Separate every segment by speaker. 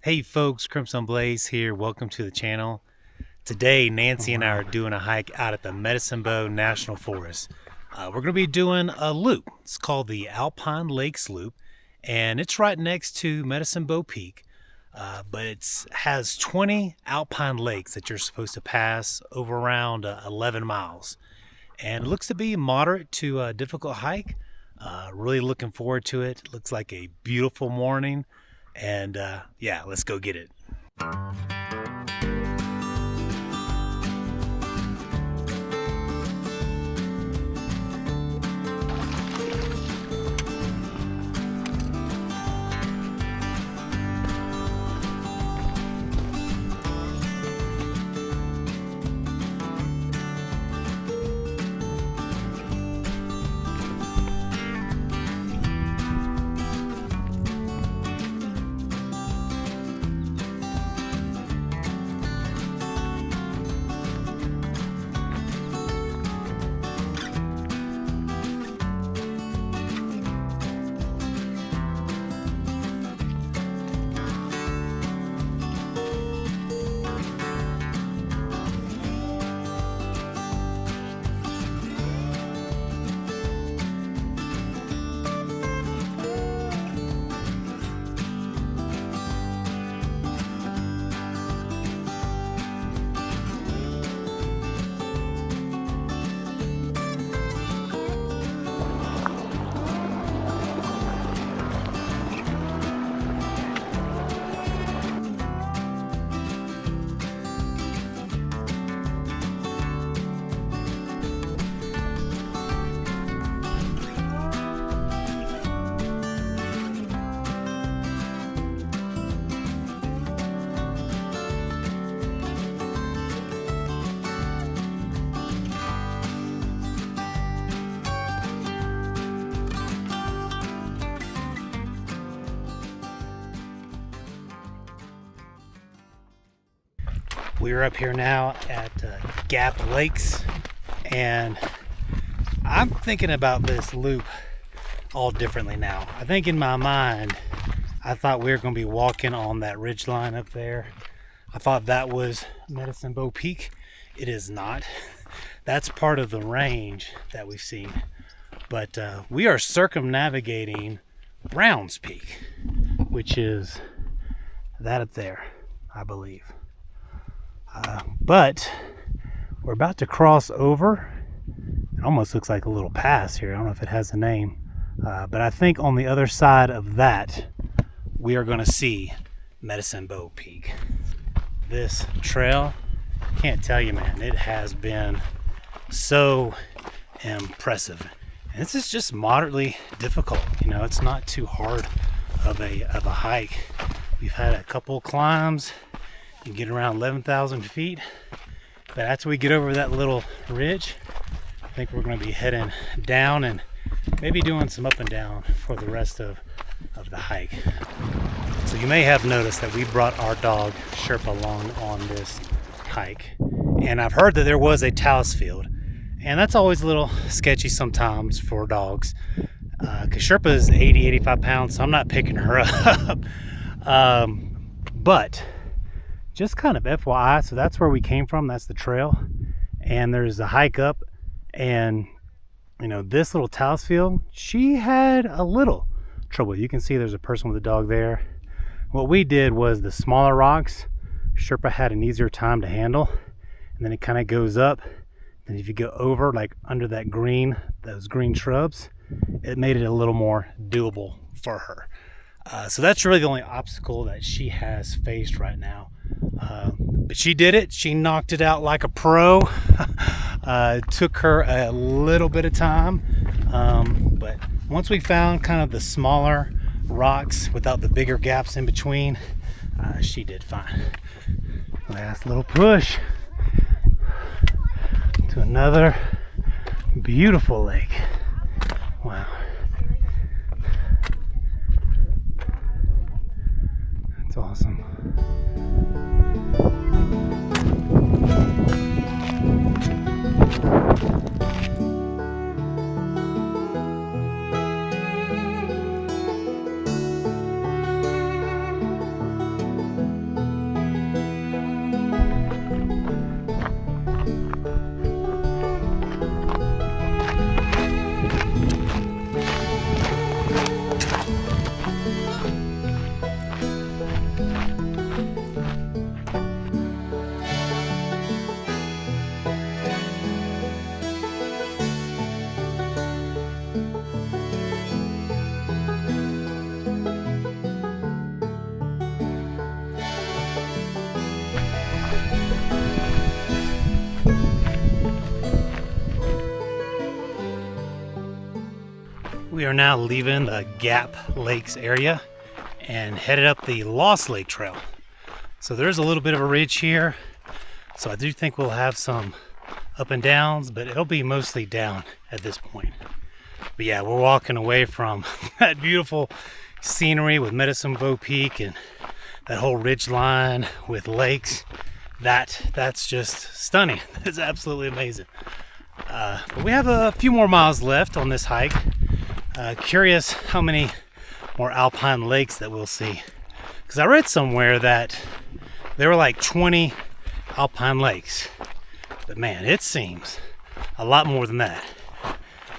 Speaker 1: Hey folks, Crimson Blaze here. Welcome to the channel. Today, Nancy and I are doing a hike out at the Medicine Bow National Forest. We're going to be doing a loop. It's called the Alpine Lakes Loop, and it's right next to Medicine Bow Peak. But it has 20 alpine lakes that you're supposed to pass over around 11 miles. And it looks to be moderate to a difficult hike. Really looking forward to it. It looks like a beautiful morning. And yeah, let's go get it. We're up here now at Gap Lakes, and I'm thinking about this loop all differently now. I think in my mind, I thought we were going to be walking on that ridge line up there. I thought that was Medicine Bow Peak. It is not. That's part of the range that we've seen. But we are circumnavigating Browns Peak, which is that up there, I believe. But we're about to cross over. It almost looks like a little pass here. I don't know if it has a name. But I think on the other side of that, we are going to see Medicine Bow Peak. This trail, can't tell you, man, it has been so impressive. And this is just moderately difficult. You know, it's not too hard of a hike. We've had a couple climbs. You get around 11,000 feet, but after we get over that little ridge, I think we're going to be heading down and maybe doing some up and down for the rest of the hike. So you may have noticed that we brought our dog Sherpa along on this hike, and I've heard that there was a talus field, and that's always a little sketchy sometimes for dogs, because Sherpa is 85 pounds, so I'm not picking her up. But just kind of FYI, so that's where we came from. That's the trail, and there's a hike up, and you know, this little talus field, she had a little trouble. You can see there's a person with a dog there. What we did was the smaller rocks, Sherpa had an easier time to handle, and then it kind of goes up, and if you go over like under that green, those green shrubs, it made it a little more doable for her. So that's really the only obstacle that she has faced right now. But she did it. She knocked it out like a pro. It took her a little bit of time. But once we found kind of the smaller rocks without the bigger gaps in between, she did fine. Last little push to another beautiful lake. Wow. That's awesome. We are now leaving the Gap Lakes area and headed up the Lost Lake Trail. So there's a little bit of a ridge here. So I do think we'll have some up and downs, but it'll be mostly down at this point. But yeah, we're walking away from that beautiful scenery with Medicine Bow Peak and that whole ridge line with lakes. That's just stunning. It's absolutely amazing. But we have a few more miles left on this hike. Curious how many more alpine lakes that we'll see. Because I read somewhere that there were like 20 alpine lakes. But man, it seems a lot more than that.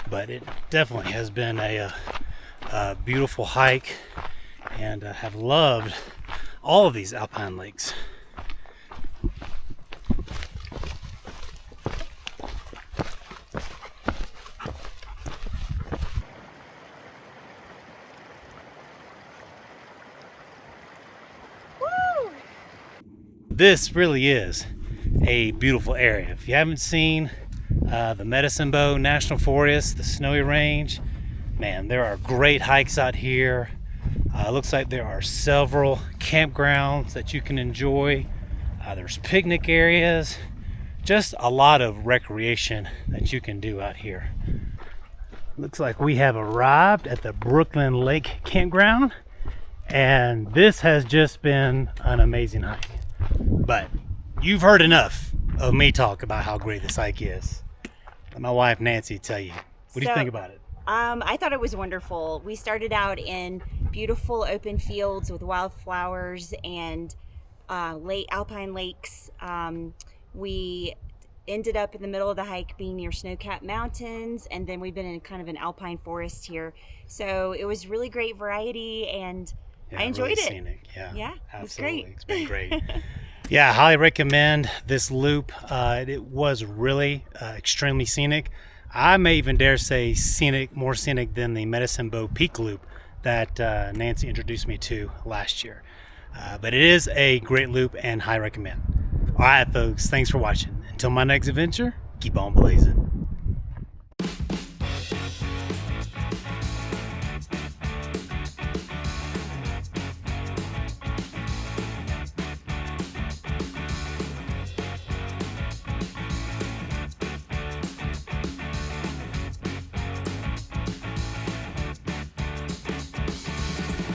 Speaker 1: But it definitely has been a beautiful hike, and I have loved all of these alpine lakes.
Speaker 2: Woo!
Speaker 1: This really is a beautiful area. If you haven't seen the Medicine Bow National Forest, the Snowy Range, man, there are great hikes out here. It looks like there are several campgrounds that you can enjoy. There's picnic areas, just a lot of recreation that you can do out here. Looks like we have arrived at the Brooklyn Lake Campground, and this has just been an amazing hike. But you've heard enough of me talk about how great this hike is. Let my wife Nancy tell you. What do you think about it?
Speaker 2: I thought it was wonderful. We started out in beautiful open fields with wildflowers and alpine lakes. We ended up in the middle of the hike being near snowcapped mountains, and then we've been in kind of an alpine forest here. So it was really great variety, and I enjoyed
Speaker 1: really
Speaker 2: it.
Speaker 1: Scenic. Yeah,
Speaker 2: absolutely.
Speaker 1: It was great. It's been great. Yeah, I highly recommend this loop. It was really extremely scenic. I may even dare say more scenic than the Medicine Bow Peak loop that Nancy introduced me to last year. But it is a great loop and high recommend. All right, folks, thanks for watching. Until my next adventure, keep on blazing.